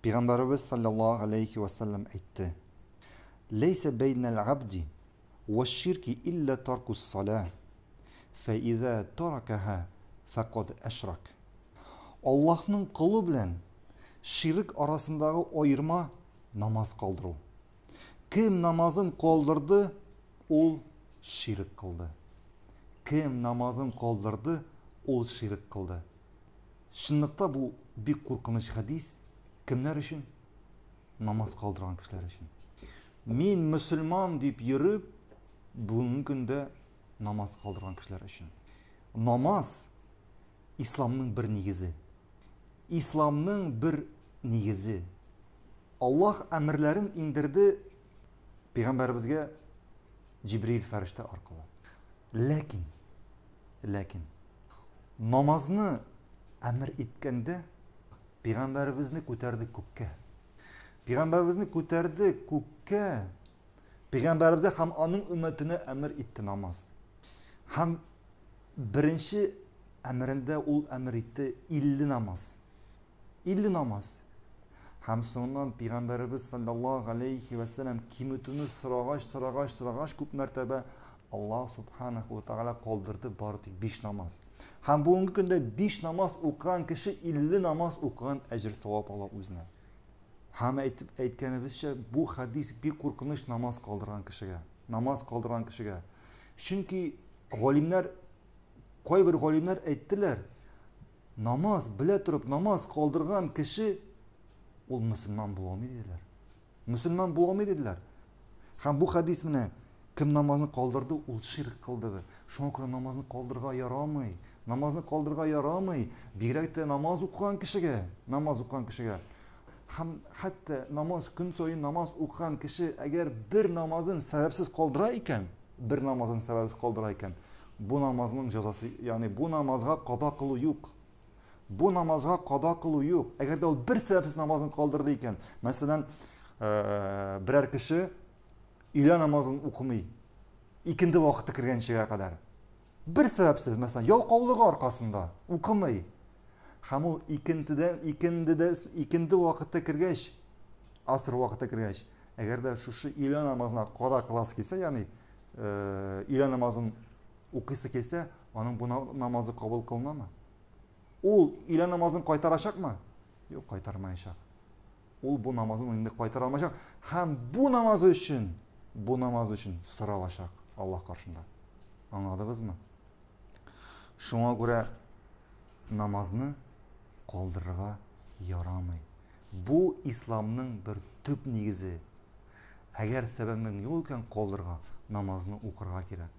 Peygamberimiz sallallahu aleyhi ve sellem aytdi. Leyse beynel abdi ve şirki illa tarkus salah. Fe izâ tarakaha fekad eşrak. Allah'ın kulu bilen şirk arasındagı ayırma namaz kaldırу. Kim namazın kaldırdı, ol şirk kıldı. Kim namazın kaldırdı, ol şirk kıldı. Şınlıkta bu bir korkunç hadis. Kimler için? Namaz kaldıran kişiler için. Men Müslüman deyip yürüp, bugün günde namaz kaldıran kişiler için. Namaz, İslam'ın bir negizi. İslam'ın bir negizi. Allah emirlerin indirdi Peygamberimizge Cibril ferişte arkalı. Lakin namazını emir etkende Peygamberimizni ko'tardi ko'kka. Peygamberimizni ko'tardi ko'kka. Peygamberimize ham onun ümmetine emir etti namaz. Ham birinci emrinde ol emir etti 50 namaz. 50 namaz. Ham sonundan Peygamberimiz sallallahu aleyhi ve sellem kimitini sıragaş köp mertebe Allah subhanahu ve teala kaldırdı bardik 5 namaz. Ham bugünkü günde 5 namaz okuyan kişi 50 namaz okuyan ecir sevap Allah özüne. Ham aytganimizcha bu hadis bir korkunç namaz kaldıran kişiye. Namaz kaldıran kişiye. Çünkü alimler, koy bir alimler aytdilar. Namaz bile turup namaz kaldırgan kişi ol Müslüman bulamaydilar. Müslüman bulamaydilar. Ham bu hadis bilan kim namazını kaldırdı, ol şirk kıldı. Şuna göre namazını kaldırga yaramay. Namazını kaldırga yaramay. Birekte namaz okuyan kişiye, Ham hatta namaz gün soyu namaz okuyan kişi eğer bir namazın sebepsiz kaldıra iken, bu namazının cezası, yani bu namazga qada kılı yok. Bu namazga qada kılı yok. Eğer de o bir sebepsiz namazını kaldırdı iken, mesela birer kişi ila namazını okumay, ikindi vakti kirgençeye kadar. Bir sebepsiz, mesela yalqovluğu arkasında okumay. Ham o ikindi vakitte kirgeç, asr vakitte kirgeç. Eğer de şu ila namazına qada kılası kelse, yani ila namazın okuysa kelse, onun bu namazı kabul kılınamı? Ol ila namazını qaytaracak mı? Yok, qaytarmayacak. Ol bu namazın önünde qaytaramayacak. Hem bu namaz için sıralaşacak Allah karşında. Anladınız mı? Şuna göre namazını kaldırığa yaramay. Bu İslam'ın bir tüp negizi. Eğer sebebin yok iken kaldırığa namazını okurga kerak.